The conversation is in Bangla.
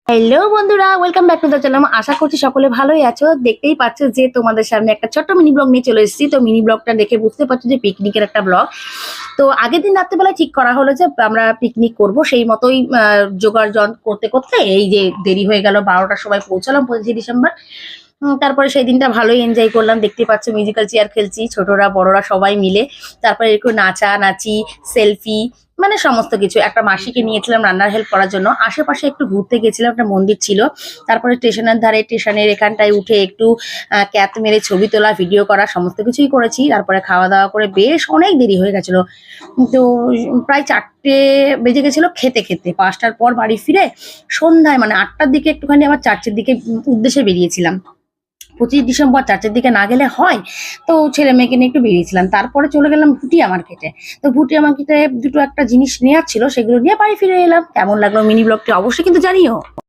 হ্যালো বন্ধুরা, welcome back to the channel. আশা করছি সকলে ভালোই আছো। দেখতেই পাচ্ছ যে তোমাদের সামনে একটা ছোট্ট মিনি ব্লগ নিয়ে চলে এসেছি। তো মিনি ব্লগটা দেখে বুঝতে পারছো যে পিকনিকের একটা ব্লগ। তো আগের দিন রাত্রেবেলায় ঠিক করা হলো যে আমরা পিকনিক করব, সেই মতোই জোগাড় করতে করতে এই যে দেরি হয়ে গেল। 12টার সময় পৌঁছালাম 25 ডিসেম্বর। তারপরে সেই দিনটা ভালোই এনজয় করলাম। দেখতে পাচ্ছ মিউজিক্যাল চেয়ার খেলছি, ছোটরা বড়রা সবাই মিলে। তারপরে একটু নাচা নাচি, সেলফি, মানে সমস্ত কিছু। একটা মাসিকে নিয়েছিলাম রান্নার হেল্প করার জন্য। আশেপাশে একটু ঘুরতে গেছিলাম, একটা মন্দির ছিল। তারপরে স্টেশনের ধারে, স্টেশনের এখানটায় উঠে একটু ক্যাত মেরে ছবি তোলা, ভিডিও করা, সমস্ত কিছুই করেছি। তারপরে খাওয়া দাওয়া করে বেশ অনেক দেরি হয়ে গেছিলো। তো প্রায় 4টে বেজে গেছিলো খেতে খেতে। 5টার পর বাড়ি ফিরে সন্ধ্যায় মানে 8টার দিকে একটুখানি আবার চার্চের দিকে উদ্দেশ্যে বেরিয়েছিলাম। 25 ডিসেম্বর চার্চের দিকে না গেলে হয়? তো ছেলে মেয়েকে নিয়ে একটু বেরিয়েছিলাম। তারপরে চলে গেলাম ভুটিয়া মার্কেটে। তো ভুটিয়া মার্কেটে দুটো একটা জিনিস নেওয়ার ছিল, সেগুলো নিয়ে বাড়ি ফিরে এলাম। কেমন লাগলো মিনি ব্লগটি অবশ্যই কিন্তু জানিও।